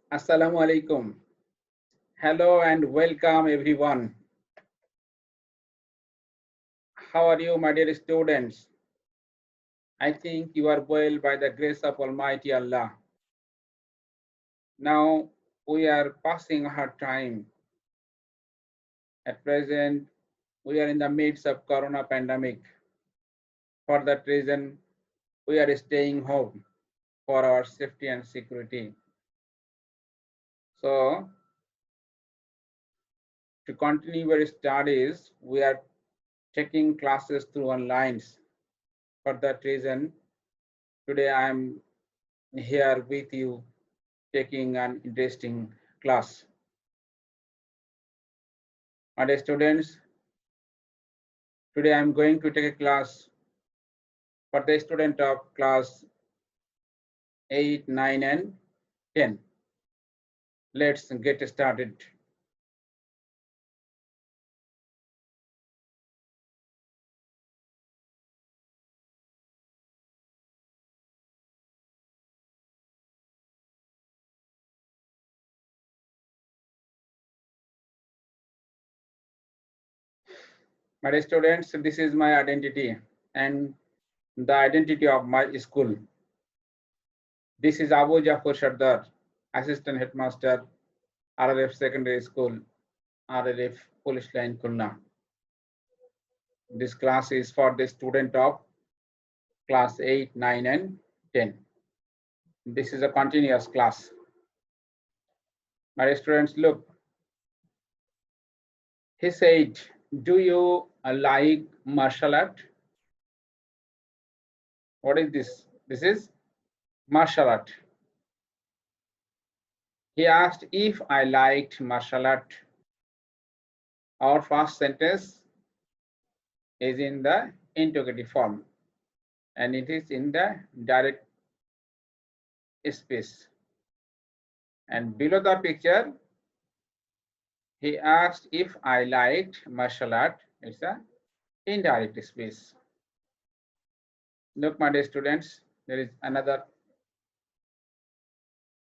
Assalamu alaikum. Hello and welcome everyone. How are you, my dear students? I think you are well by the grace of Almighty Allah. Now we are passing hard time. At present, we are in the midst of Corona pandemic. For that reason, we are staying home for our safety and security. So, to continue our studies, we are taking classes through online. For that reason, today I am here with you taking an interesting class. My dear students, today I am going to take a class for the student of class 8, 9 and 10. Let's get started. My dear students, this is my identity and the identity of my school. This is Abu Jafar Sardar, Assistant Headmaster, RRF Secondary School, RRF Police Line, Khulna. This class is for the student of class 8, 9 and 10. This is a continuous class. My dear students, look. He said, do you like martial art? What is this? This is martial art. He asked if I liked martial art. Our first sentence is in the interrogative form and it is in the direct space. And below the picture, he asked if I liked martial art. It's a indirect space. Look, my dear students, there is another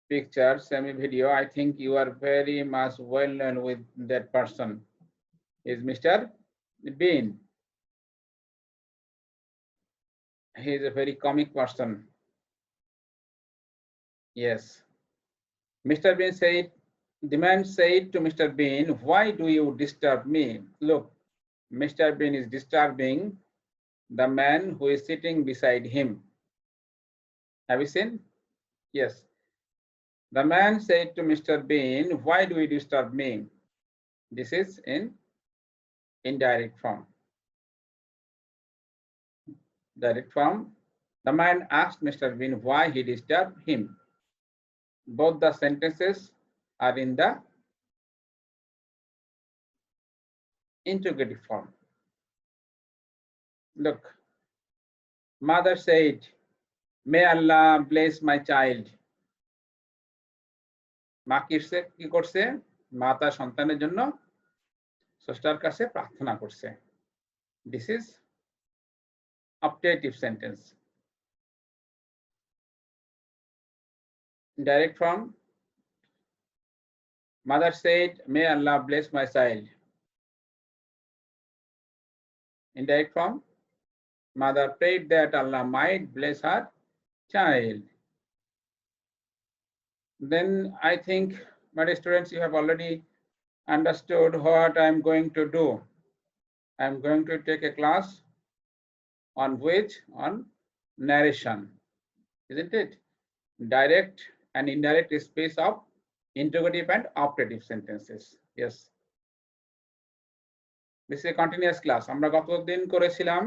picture, semi video. I think you are very much well known with that person. Is Mr. Bean. He is a very comic person. Yes. Mr. Bean said, the man said to Mr. Bean, why do you disturb me? Look, Mr. Bean is disturbing the man who is sitting beside him. Have you seen? Yes. The man said to Mr. Bean, why do you disturb me? This is in indirect form. Direct form. The man asked Mr. Bean why he disturbed him. Both the sentences are in the interrogative form. Look, mother said, may Allah bless my child. মা কি করছে? মা তার সন্তানের জন্য স্রষ্টার কাছে প্রার্থনা করছে. This is optative sentence. Direct form. Mother said, may Allah bless my child. Indirect form. Mother prayed that Allah might bless her child. Then I think, my dear students, you have already understood what I'm going to do. I'm going to take a class on which? On narration, isn't it? Direct and indirect space of interrogative and optative sentences. Yes. This is a continuous class. আমরা গতদিন করেছিলাম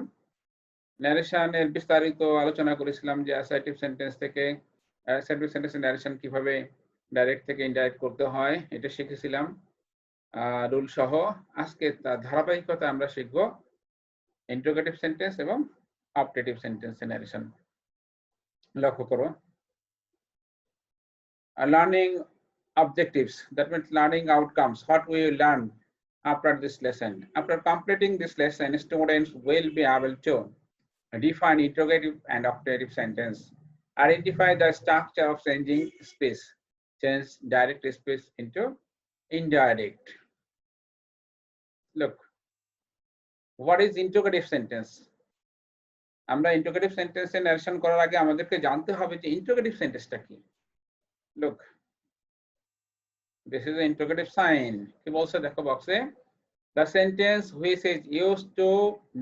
ন্যারেশনের বিস্তারিত আলোচনা করেছিলাম যে assertive sentence থেকে assertive সেন্টেন্সের narration কিভাবে ডাইরেক্ট থেকে ইনডাইরেক্ট করতে হয় এটা শিখেছিলাম রুল সহ। আজকে তার ধারাবাহিকতা আমরা শিখব ইন্টারোগেটিভ সেন্টেন্স এবং অপটেটিভ সেন্টেন্সের ন্যারেশন। লক্ষ্য করো, learning objectives, that means learning outcomes, what we learn after this lesson. After completing this lesson, students will be able to define interrogative and optative sentence, identify the structure of changing space, change direct speech into indirect. Look, what is interrogative sentence? আমরা interrogative sentence এ narration করার আগে আমাদেরকে জানতে হবে যে interrogative sentence-টা কি। Look, this is the interrogative sign. কি বলছে দেখো বক্সে, the sentence which is used to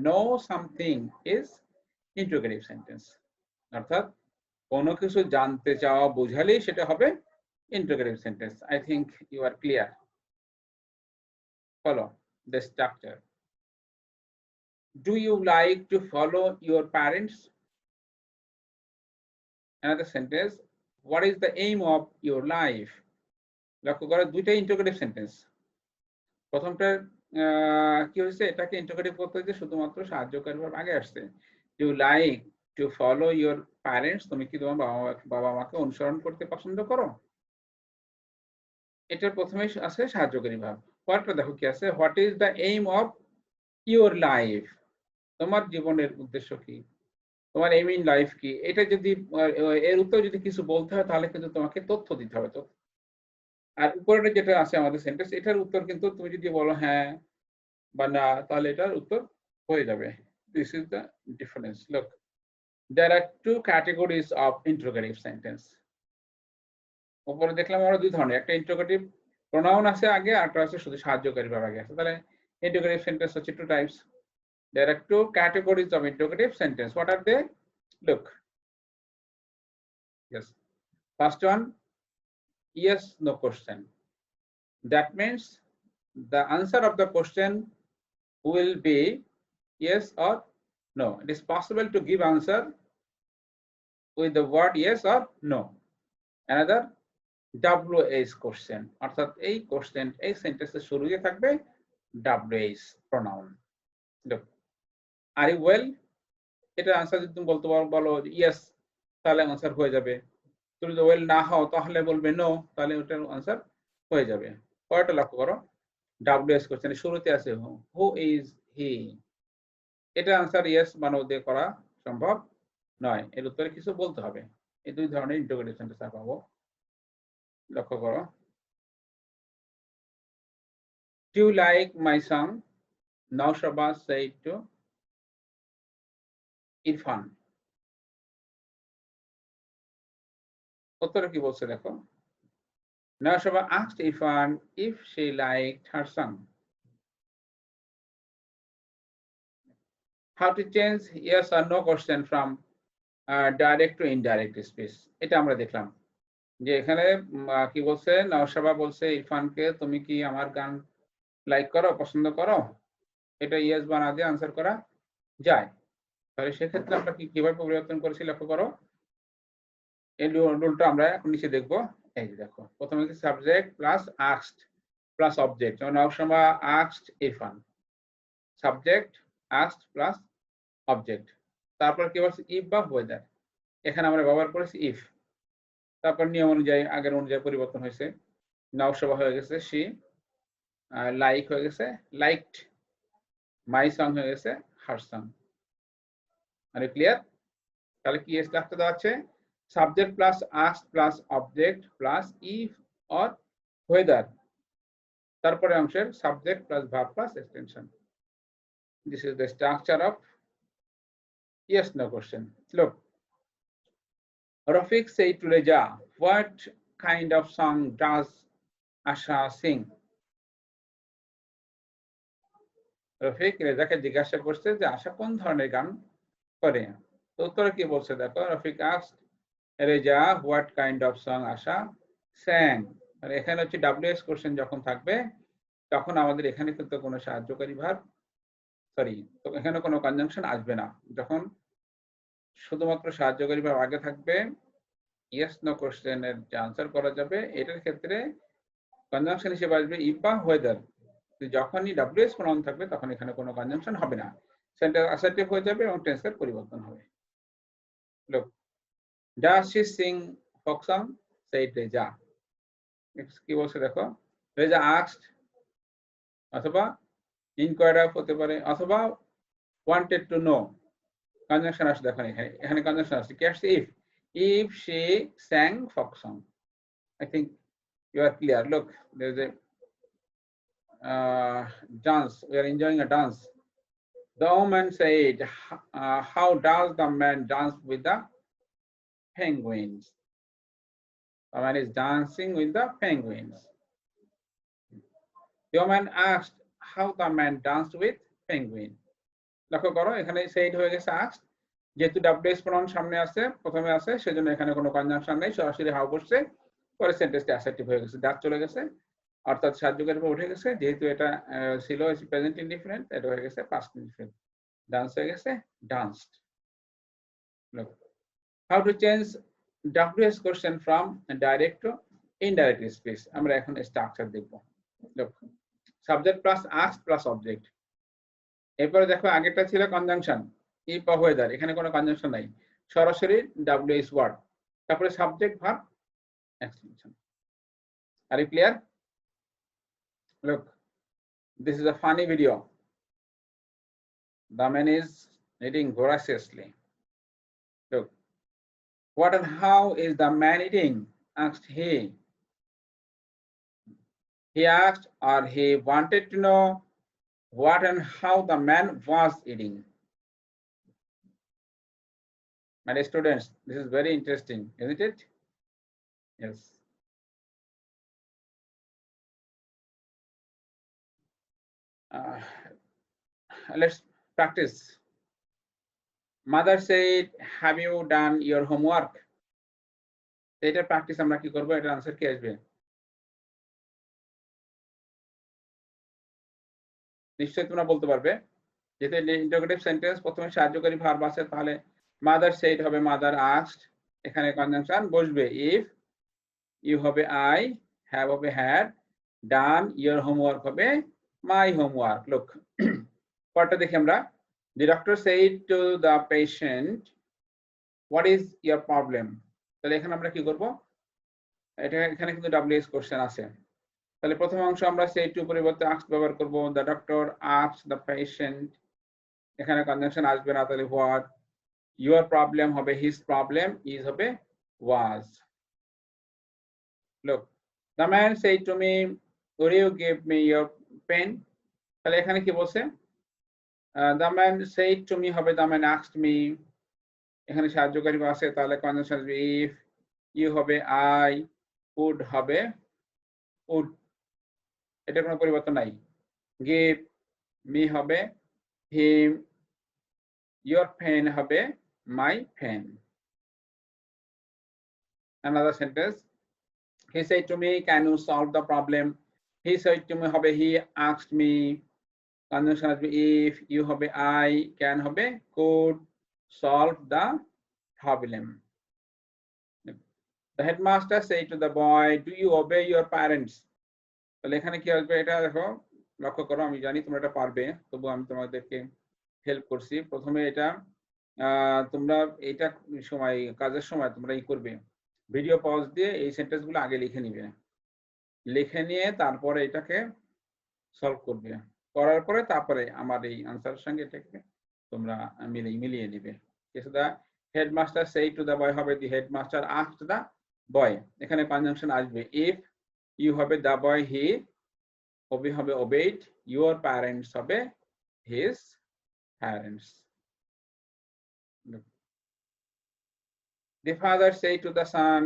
know something is interrogative sentence. অর্থাৎ কোনো কিছু জানতে চাওয়া বোঝালেই সেটা হবে interrogative sentence. I think you are clear. Follow the structure. Do you like to follow your parents? Another sentence, what is the aim of your life? লক্ষ্য করো দুইটা interrogative sentence. প্রথমটা কি হয়েছে, এটাকে ইন্টারোগেটিভ করতে হয়েছে শুধুমাত্র সাহায্যকারী ভাব আগে আসছে। You like to follow your parents? তুমি কি তোমার বাবা মাকে অনুসরণ করতে পছন্দ করো? এটার প্রথমে আছে সাহায্যকারী ভাব। পরটা দেখো কি আছে, what is the aim of your life? তোমার জীবনের উদ্দেশ্য কি, তোমার এইম ইন লাইফ কি? এটা যদি এর উত্তর যদি কিছু বলতে হয় তাহলে কিন্তু তোমাকে তথ্য দিতে হবে। তো আর উপরে যেটা আছে আমাদের সেন্টেন্স, এটার উত্তর কিন্তু তুমি যদি বলো হ্যাঁ বা না, তাহলে এটার উত্তর হয়ে যাবে। This is the difference. Look, there are two categories of interrogative sentence. উপরে দেখলাম আমরা দুই ধরনের, একটা ইন্টারোগেটিভ প্রোনাউন আছে আগে, আর একটা আছে শুধু সাহায্যকারী ভাব আগে আছে। তাহলে ইন্টারোগেটিভ সেন্টেন্স হচ্ছে two types. There are two categories of interrogative sentence. What are they? Look. Yes. First one, yes, no question. That means the answer of the question will be yes or no. It is possible to give answer with the word yes or no. Another, WH question. অর্থাৎ এই question এই সেন্টেন্সের শুরুতে থাকবে WH pronoun. Look, are you well? এটা answer যদি তুমি বলতে বলো ইয়েস, তাহলে আনসার হয়ে যাবে। তুমি যদি ওয়েল না হও তাহলে বলবে নো, তাহলে ওটার আনসার হয়ে যাবে। পরেরটা লক্ষ্য করো, WH কোশ্চেনের শুরুতে আছে হু ইজ হি। এটা আনসার ইয়েস বা নো দিয়ে করা সম্ভব নয়, এর উত্তরে কিছু বলতে হবে। এই দুই ধরনের ইন্টারোগেটিভ সেন্টেন্স পাবো। লক্ষ্য করো, Do you like my song? Naushaba said to Irfan. উত্তরে কি বলছে দেখো, Naushaba asked Irfan if she liked her song. How to change yes or no question from direct to indirect speech? এটা আমরা দেখলাম যে এখানে কি বলছে, নওশাবা বলছে ইরফানকে তুমি কি আমার গান লাইক করো, পছন্দ করো? এটা ইয়েস বা না দিয়ে আনসার করা যায়। তাহলে সেক্ষেত্রে আমরা কিভাবে পরিবর্তন করেছি লক্ষ্য করো, এই রুলটা আমরা এখন নিচে দেখবো। এই যে দেখো, প্রথমে হচ্ছে subject plus asked plus object. যেমন Naushaba asked Irfan, subject asked plus object. তারপর কি বলছে, ইফ বা ওয়েদার, এখানে আমরা ব্যবহার করেছি ইফ। তারপর নিয়ম অনুযায়ী আগের অনুযায়ী পরিবর্তন হয়েছে, নওশাবা হয়ে গেছে শি, লাইক হয়ে গেছে লাইকড, মাই সং হয়ে গেছে হার সং। মানে ক্লিয়ার? তাহলে কি স্ট্রাকচার আছে, subject plus asked plus object plus if or weather, তারপরে অংশের subject plus verb plus extension. This is the structure of yes no question. Look, Rafiq said to Reja, what kind of song does Asha sing? Rafiq রেজাকে জিজ্ঞাসা করছে যে আশা কোন ধরনের গান করে। তো উত্তরে কি বলছে দেখো, Rafiq asked Reja what kind of song Asha sang. আর এখানে হচ্ছে WH কোশ্চেন যখন থাকবে তখন আমাদের এখানে কিন্তু কোনো সাহায্যকারী ভার্ব, সরি, তো এখানে কোনো কনজাংশন আসবে না। যখন শুধুমাত্র সাহায্যকারী ভার্ব আগে থাকবে, ইয়েস নো কোশ্চেনের যে আনসার করা যাবে, এটার ক্ষেত্রে কনজাংশন হিসেবে আসবে ইফ বা ওয়েদার। যখনই WH প্রনাউন থাকবে তখন এখানে কোনো কনজাংশন হবে না, সেন্টেন্স অ্যাসার্টিভ হয়ে যাবে এবং টেন্সের পরিবর্তন হবে। লোক, does she sing folk song? Said Reza. কি বলছে দেখো, রেজা আস্কড, অথবা ইনকোয়ার্ড অফ হতে পারে, অথবা ওয়ান্টেড টু নো। কনজাংশন আসছে দেখো, এখানে কনজাংশন আসছে কি আসছে, if she স্যাং folk song. I think You are clear. Look, there's a dance. We are enjoying a dance. The woman said, how does the man dance with the penguins? The man is dancing with the penguins. The woman asked how the man danced with penguin. লক্ষ্য করো এখানে said হয়ে গেছে asked, যেহেতু WS pronoun সামনে আছে প্রথমে আছে সেজন্য এখানে কোনো কনজাংশন নেই, সরাসরি হাউ বসছে, পরে সেন্টেন্সটি অ্যাসার্টিভ হয়ে গেছে, ডাক চলে গেছে, অর্থাৎ সাহায্যকারী উপর উঠে গেছে, যেহেতু এটা ছিল প্রেজেন্ট ইনডিফারেন্ট, এটা হয়ে গেছে পাস্ট ইনডিফারেন্ট, ডান্স হয়ে গেছে danced. Look, how to change WS question from direct to indirect speech, আমরা এখন স্ট্রাকচার দেখব। Look, subject plus asked plus object, এরপরে দেখো আগেরটা ছিল কনজাংশন if বা whether, এখানে কোনো কনজাংশন নাই, সরাসরি WS ওয়ার্ড, তারপরে subject verb extension. Are you clear? Look, this is a funny video. The man is eating voraciously. Look, what and how is the man eating? Asked he. He asked, or he wanted to know what and how the man was eating. My dear students, this is very interesting, isn't it? Yes. Let's practice. Mother said, have you done your homework? এটা practice আমরা কি করব, এটা answer কি আসবে? নিশ্চয়ই তোমরা বলতে পারবে, যেহেতু ইন্টারোগেটিভ সেন্টেন্স প্রথমে সাহায্যকারী ভার্ব আছে, তাহলে মাদার সেড হবে মাদার আস্কড, এখানে কনজাংশন বসবে ইফ, ইউ হবে আই, হ্যাভ হবে হ্যাড, ডান ইওর হোমওয়ার্ক হবে মাই হোমওয়ার্ক। লুক, পরটা দেখি আমরা। The doctor said to the patient, what is your problem? তাহলে এখানে আমরা কি করব, এটা এখানে কিন্তু WS কোশ্চেন আছে, তাহলে প্রথম অংশ আমরা সেড টু পরিবর্তে আস্কড ব্যবহার করব। The doctor asked the patient, এখানে কনজাংশন আসবে না, তাহলে হোয়াট, ইওর প্রবলেম হবে হিজ প্রবলেম, ইজ হবে ওয়াজ। Look, the man said to me, would you give me your pen? তাহলে এখানে কি বলছে, the man said to me হবে the man asked me, এখানে সাহায্যকারী আছে, তাহলে কনজাংশন আসবে if, you হবে I, would হবে would, এটা কোনো পরিবর্তন নাই। give me হবে him, your pen হবে my pen। Another sentence, he said to me, can you solve the problem? He said to me হবে he asked me, conjunction আসবে if, you হবে I, can হবে could, solve the problem। The headmaster said to the boy, do you obey your parents? তাহলে এখানে কি আসবে, এটা দেখো লক্ষ্য করো, আমি জানি তোমরা এটা পারবে, তবু আমি তোমাদেরকে হেল্প করছি। প্রথমে এটা তোমরা এটা সময় কাজের সময় তোমরা ই করবে, ভিডিও পজ দিয়ে এই সেন্টেন্সগুলো আগে লিখে নিবে, লিখে নিয়ে তারপরে এটাকে সলভ করবে, করার পরে তারপরে আমার এই আনসারের সঙ্গে এটাকে তোমরা মিলিয়ে নিবে। দ্য হেডমাস্টার সেই টু দ্য বয় হবে the headmaster asked the boy, এখানে কনজাংশন আসবে ইফ, ইউ হবে দ্য বয় হি, ওবি হবে ওবেইড, ইউর প্যারেন্টস হবে his parents. The father said to the son,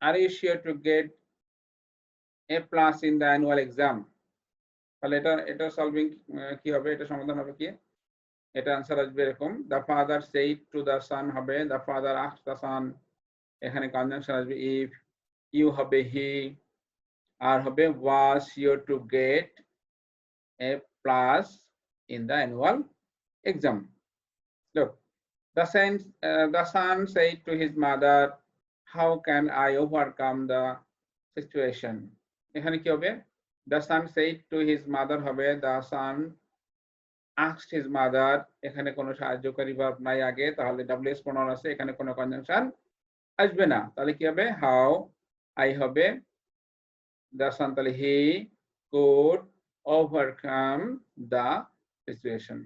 are you sure to get A+ in the annual exam? তাহলে এটা solving কি হবে, এটা সমাধান হবে কি, এটা आंसर আসবে এরকম, the father said to the son হবে the father asked the son, এখানে কনজাংশন আসবে if, you হবে he, আর হবে was sure to get A+ in the annual exam। Look, the son said to his mother, how can I overcome the situation? এখানে কি হবে, the son said to his mother হবে the son asked his mother, এখানে কোনো সাহায্যকারী verb নাই আগে, তাহলে WS pronoun আছে, এখানে কোনো কনজাংশন আসবে না, তাহলে কি হবে how, I হবে the son, তাহলে he could overcome the situation।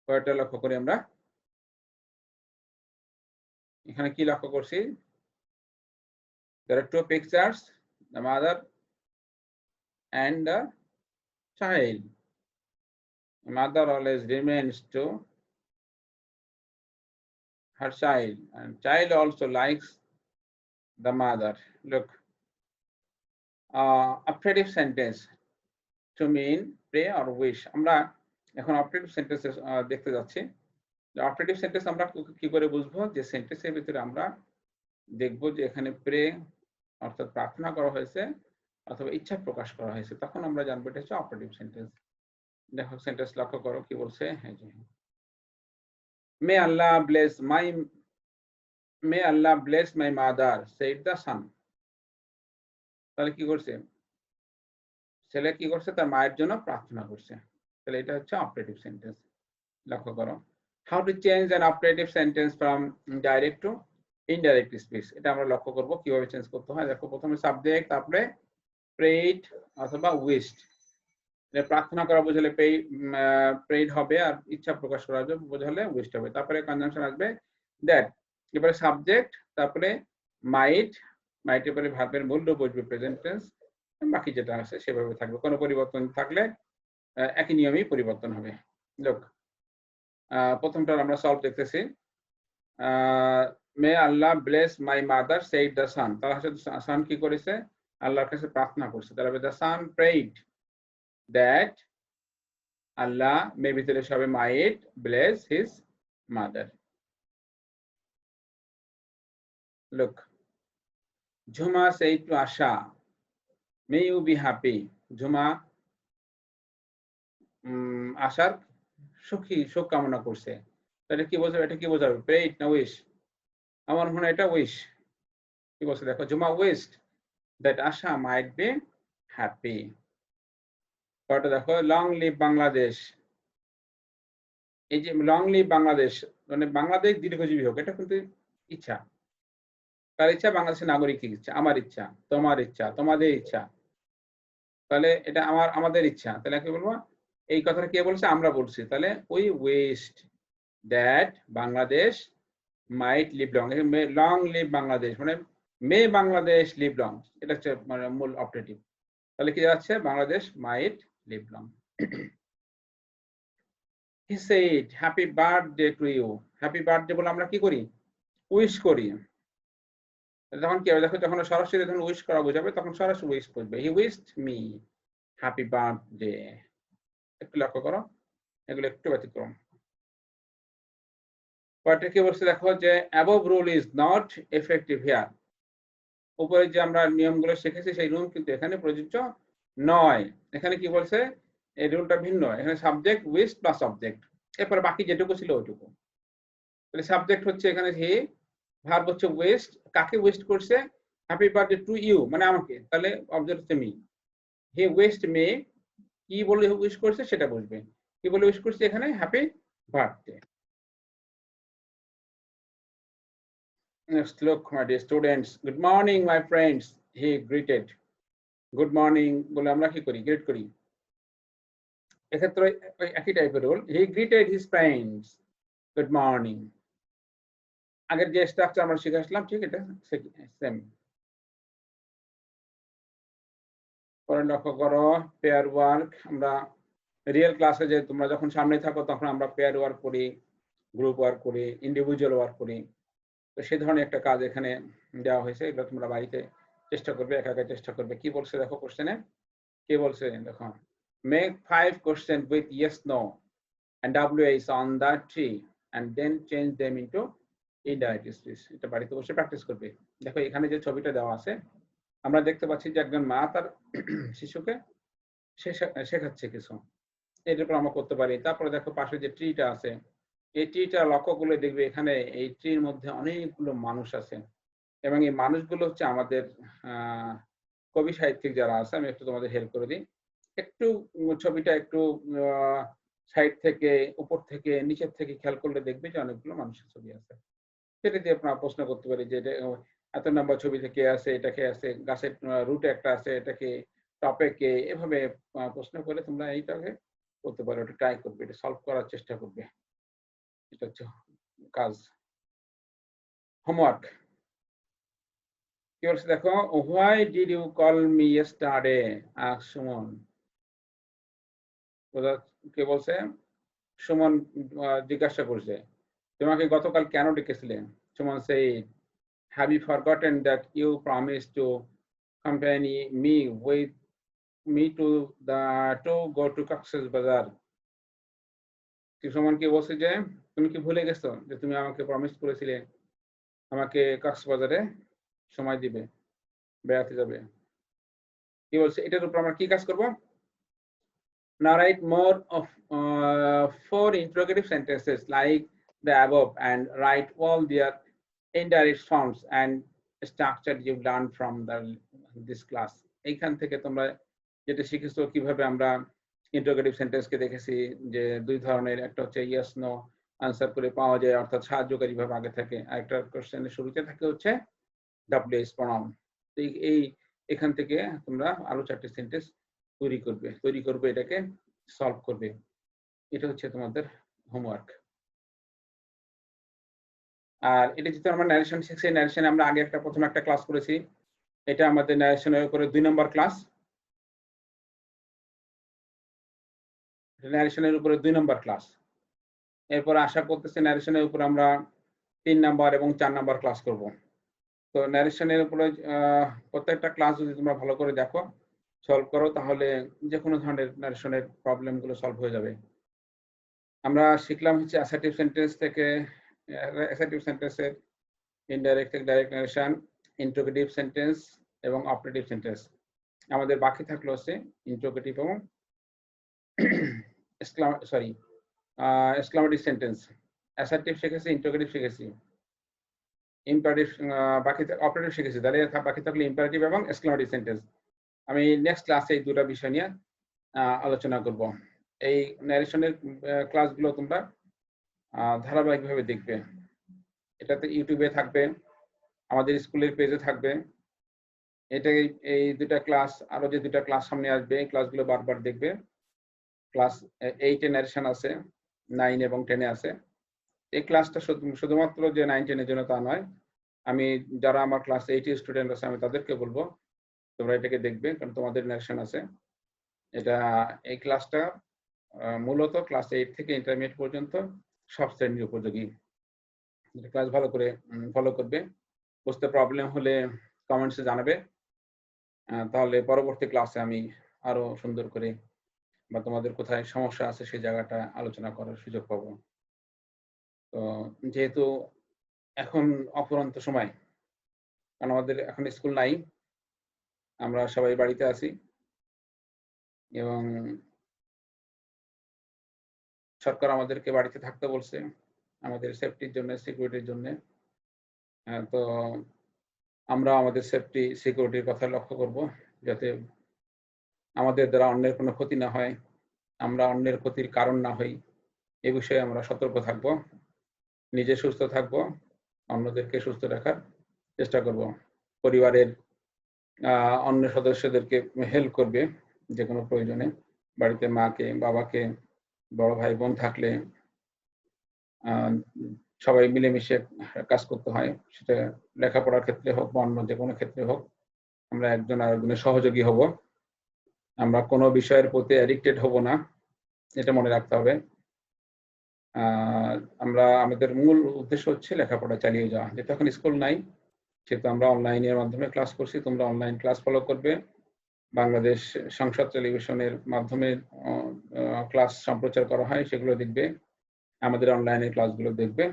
কয়টা লক্ষ্য করি আমরা, এখানে কি লক্ষ্য করছি, there are two pictures, the mother and the child. The mother always remains to her child, and child also likes the mother. Look, operative sentence to mean pray or wish. আমরা এখন operative sentence দেখতে যাচ্ছি। Operative sentence আমরা কি করে বুঝবো, যে সেন্টেন্সের ভিতরে আমরা দেখব যে এখানে প্রে অর্থাৎ প্রার্থনা করা হয়েছে অথবা ইচ্ছা প্রকাশ করা হয়েছে, তখন আমরা জানবো এটা হচ্ছে অপারেটিভ সেন্টেন্স। দেখো সেন্টেন্স লক্ষ্য করো কি বলছে, may Allah bless my mother said the son. তাহলে কি করছে, ছেলে কি করছে, তার মায়ের জন্য প্রার্থনা করছে। তাহলে এটা হচ্ছে অপারেটিভ সেন্টেন্স। লক্ষ্য করো, how to change an operative sentence from direct two indirect speech, এটা আমরা লক্ষ্য করব কিভাবে চেঞ্জ করতে হয়। দেখো প্রথমে সাবজেক্ট, তারপরে প্রেইড অথবা উইশড। প্রার্থনা করা বোঝালে প্রেইড হবে, আর ইচ্ছা প্রকাশ করা বোঝালে উইশড হবে। তারপরে কনজাংশন আসবে দ্যাট, এবারে সাবজেক্ট, তারপরে মাইটের পরে ভার্বের মূল্য বসবে প্রেজেন্ট টেন্স, বাকি যেটা আছে সেভাবে থাকবে। কোনো পরিবর্তন থাকলে একই নিয়মেই পরিবর্তন হবে। লোক প্রথমটা আমরা সলভ দেখতেছি, may Allah bless my mother said the son. তার হচ্ছে সান কি করেছে, আল্লাহর কাছে প্রার্থনা করছে। তাহলে the sun প্রেইড that Allah may ভিতরে সবে might bless his mother. Look, Jhuma said to Asha may you be happy. Jhuma আশার সুখ কামনা করছে। তাহলে কি বোঝাবে, এটা কি বোঝাবে, প্রেইড না উইশ? আমার মনে হয় এটা উইশ। কি বলছে দেখো, Jhuma wished that Asha might be happy. পরটা দেখো, লং লিভ বাংলাদেশ। এই যে লং লিভ বাংলাদেশ মানে বাংলাদেশ দীর্ঘজীবী হোক, এটা কিন্তু ইচ্ছা। কার ইচ্ছা? বাংলাদেশের নাগরিকের ইচ্ছা, আমার ইচ্ছা, তোমার ইচ্ছা, তোমাদের ইচ্ছা। তাহলে এটা আমাদের ইচ্ছা। তাহলে কি বলবো, এই কথাটা কে বলছে? আমরা বলছি। তাহলে we wished that Bangladesh might live long. Long live Bangladesh মানে মে বাংলাদেশ লিভ লং, এটা হচ্ছে মানে মূল অপারেটিভ। তাহলে কি যাচ্ছে, Bangladesh might live long. He said happy birthday to you. Happy birthday বলে আমরা কি করি, উইশ করি। তখন কি হবে দেখো, যখন সরাসরি যখন উইশ করা বোঝাবে তখন সরাসরি উইশ করবে, হি উইশড মি হ্যাপি বার্থডে। একটু লক্ষ্য করো, এগুলো একটু ব্যতিক্রম। পরেরটা কি বলছে দেখো, যে above rule is not effective here. উপরে যে আমরা নিয়মগুলো শিখেছি সেই রুল কিন্তু এখানে প্রযোজ্য নয়। এখানে কি বলছে, এই রুলটা ভিন্ন। এখানে সাবজেক্ট উইশ প্লাস অবজেক্ট, এরপর বাকি যেটুকু ছিল ওইটুকু। তাহলে সাবজেক্ট হচ্ছে এখানে হি, ভার্ব হচ্ছে ওয়েস্ট। কাকে ওয়েস্ট করছে? হ্যাপি বার্থডে টু ইউ মানে আমাকে। তাহলে অবজেক্ট হচ্ছে মি। হি ওয়েস্ট মে, কি বলে উইশ করছে সেটা বুঝবে। কি বলে উইশ করছে এখানে? Happy birthday. Next look, my dear students. Good morning, my friends. He greeted. Good morning বলে আমরা কি করি? গ্রিট করি। এক্ষেত্রে একই টাইপের role. He greeted his friends. Good morning. আগের যে স্ট্রাকচার আমরা শিখে আসলাম, ঠিক এটা সেম। পরে লক্ষ্য করো, পেয়ার ওয়ার্ক। আমরা রিয়েল ক্লাসে যে তোমরা যখন সামনে থাকো তখন আমরা পেয়ার ওয়ার্ক করি, গ্রুপ ওয়ার্ক করি, ইন্ডিভিজুয়াল ওয়ার্ক করি। তো সেই ধরনের একটা কাজ এখানে দেওয়া হয়েছে। এগুলো তোমরা বাড়িতে চেষ্টা করবে, একা একা চেষ্টা করবে। কি বলছে দেখো কোশ্চেনে, কি বলছে দেখো, make 5 question with yes no and WH on the tree and then change them into indirect speech. এটা বাড়িতে বসে প্র্যাকটিস করবে। দেখো এখানে যে ছবিটা দেওয়া আছে, আমরা দেখতে পাচ্ছি যে একজন মা তার শিশুকে শেখাচ্ছে কিছু, এটার উপর আমরা করতে পারি। তারপরে দেখো পাশে যে ট্রিটা আছে, এই ট্রিটা লক্ষ্য করলে দেখবে এখানে এই ট্রির মধ্যে অনেকগুলো মানুষ আছে, এবং এই মানুষগুলো হচ্ছে আমাদের কবি সাহিত্যিক যারা আছে। আমি একটু তোমাদের হেল্প করে দিই। একটু ছবিটা একটু সাইড থেকে, উপর থেকে, নিচের থেকে খেয়াল করলে দেখবে যে অনেকগুলো মানুষের ছবি আছে। সেটা দিয়ে আপনারা প্রশ্ন করতে পারি যে এত নাম্বার ছবিতে কে আছে, এটা কে আছে, গাছের রুটে একটা আছে, এটাকে টপে কে, এভাবে প্রশ্ন করে তোমরা এইটাকে করতে পারো। এটা ট্রাই করবে, এটা সলভ করার চেষ্টা করবে। এটা হচ্ছে কাজ, হোমওয়ার্ক কি বলছে দেখো, why did you call me yesterday, ask Suman. কে বলছে? সুমন জিজ্ঞাসা করছে, তোমাকে গতকাল কেন ডেকেছিলে? সুমন সে, have you forgotten that you promise to accompany me to go to Cox's Bazar? সুমন কি বলছে যে তুমি কি ভুলে গেছো যে তুমি আমাকে প্রমিস করেছিলে আমাকে কক্সবাজারে সময় দিবে, বেড়াতে যাবে। কি বলছে এটার উপর আমরা কি কাজ করব? Narrate more of 4 interrogative sentences like the above and write all their indirect forms and structure you learned from this class. এইখান থেকে তোমরা যেটা শিখেছো কিভাবে আমরা ইন্টারোগেটিভ সেন্টেন্সকে দেখেছি যে দুই ধরনের, একটা হচ্ছে ইয়েস নো আনসার করে পাওয়া যায় অর্থাৎ সাহায্যকারী ভাবে আগে থাকে, আরেকটা কোশ্চেনের শুরুতে থাকে হচ্ছে ডাব্লিউএস প্রনাউন। এই এখান থেকে তোমরা আরো 4টি সেন্টেন্স তৈরি করবে এটাকে সলভ করবে। এটা হচ্ছে তোমাদের হোমওয়ার্ক। আর এটা যেহেতু আমরা ন্যারেশন শিখছি, ন্যারেশনে আমরা আগে প্রথমে একটা ক্লাস করেছি, এটা আমাদের ন্যারেশনের উপরে 2 নম্বর ক্লাস। ন্যারেশনের উপরে 2 নম্বর ক্লাস। এরপর আশা করতেছি ন্যারেশনের উপর আমরা 3 নাম্বার এবং 4 নাম্বার ক্লাস করব। তো ন্যারেশনের উপরে প্রত্যেকটা ক্লাস যদি তোমরা ভালো করে দেখো, সলভ করো, তাহলে যে কোনো ধরনের ন্যারেশনের প্রবলেমগুলো সলভ হয়ে যাবে। আমরা শিখলাম হচ্ছে অ্যাসার্টিভ সেন্টেন্স থেকে, অ্যাসার্টিভ সেন্টেন্সের indirect direct narration, interrogative sentence এবং অপারেটিভ সেন্টেন্স। আমাদের বাকি থাকলো হচ্ছে ইন্টারোগেটিভ এবং এক্সক্লামেটিভ সেন্টেন্স। অ্যাসার্টিভ শিখেছি, ইন্টারোগেটিভ শিখেছি, ইম্পারেটিভ বাকি অপারেটিভ শিখেছি, তাহলে বাকি থাকলে ইম্পারেটিভ এবং এক্সক্লামেটিভ সেন্টেন্স। আমি নেক্সট ক্লাসে এই দুটো বিষয় নিয়ে আলোচনা করব। এই ন্যারেশনের ক্লাসগুলো তোমরা ধারাবাহিকভাবে দেখবে। এটাতে ইউটিউবে থাকবে, আমাদের স্কুলের পেজে থাকবে। এটা এই দুটা ক্লাস, আরো যে দুটা ক্লাস সামনে আসবে, এই ক্লাসগুলো বারবার দেখবে। ক্লাস 8 এ ন্যারেশন আছে, 9 এবং 10 এ আছে। এই ক্লাসটা শুধুমাত্র যে 9 10 এর জন্য তা নয়, আমি যারা আমার ক্লাস 8 এর স্টুডেন্ট আছে আমি তাদেরকে বলবো তোমরা এটাকে দেখবে, কারণ তোমাদের ন্যারেশন আছে। এটা এই ক্লাসটা মূলত ক্লাস 8 থেকে ইন্টারমিডিয়েট পর্যন্ত সব শ্রেণীর উপযোগী। ক্লাস ভালো করে ফলো করবে। বুঝতে প্রবলেম হলে কমেন্টসে জানাবে, তাহলে পরবর্তী ক্লাসে আমি আরো সুন্দর করে বা তোমাদের কোথায় সমস্যা আছে সেই জায়গাটা আলোচনা করার সুযোগ পাবো। তো যেহেতু এখন অফুরন্ত সময়, কারণ আমাদের এখন স্কুল নাই, আমরা সবাই বাড়িতে আছি এবং সরকার আমাদেরকে বাড়িতে থাকতে বলছে আমাদের সেফটির জন্য, সিকিউরিটির জন্য। তো আমরা আমাদের সেফটি সিকিউরিটির কথা লক্ষ্য করব, যাতে আমাদের দ্বারা অন্যের কোনো ক্ষতি না হয়, আমরা অন্যের ক্ষতির কারণ না হই, এ বিষয়ে আমরা সতর্ক থাকব। নিজে সুস্থ থাকব, অন্যদেরকে সুস্থ রাখার চেষ্টা করব। পরিবারের অন্য সদস্যদেরকে হেল্প করবে যে কোনো প্রয়োজনে। বাড়িতে মাকে, বাবাকে, বড় ভাই বোন থাকলে সবাই মিলেমিশে কাজ করতে হয়, সেটা লেখাপড়ার ক্ষেত্রে হোক বা অন্য যে কোনো ক্ষেত্রে হোক। আমরা একজন আরেকজনের সহযোগী হব, আমরা কোনো বিষয়ের প্রতি অ্যাডিক্টেড হব না, এটা মনে রাখতে হবে। আমরা আমাদের মূল উদ্দেশ্য হচ্ছে লেখাপড়া চালিয়ে যাওয়া। যেহেতু এখন স্কুল নাই, সেহেতু আমরা অনলাইনের মাধ্যমে ক্লাস করছি, তোমরা অনলাইন ক্লাস ফলো করবে। বাংলাদেশ সংসদ টেলিভিশনের মাধ্যমে ক্লাস সম্প্রচার করা হয়, সেগুলো দেখবে, আমাদের অনলাইনের ক্লাসগুলো দেখবে,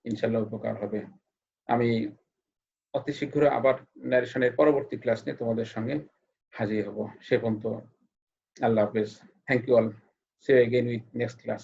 ইনশাল্লাহ উপকার হবে। আমি অতি শীঘ্র আবার ন্যারেশনের পরবর্তী ক্লাস নিয়ে তোমাদের সঙ্গে হাজির হব। সে পর্যন্ত আল্লাহ হাফেজ। Thank you all. See you again with next class.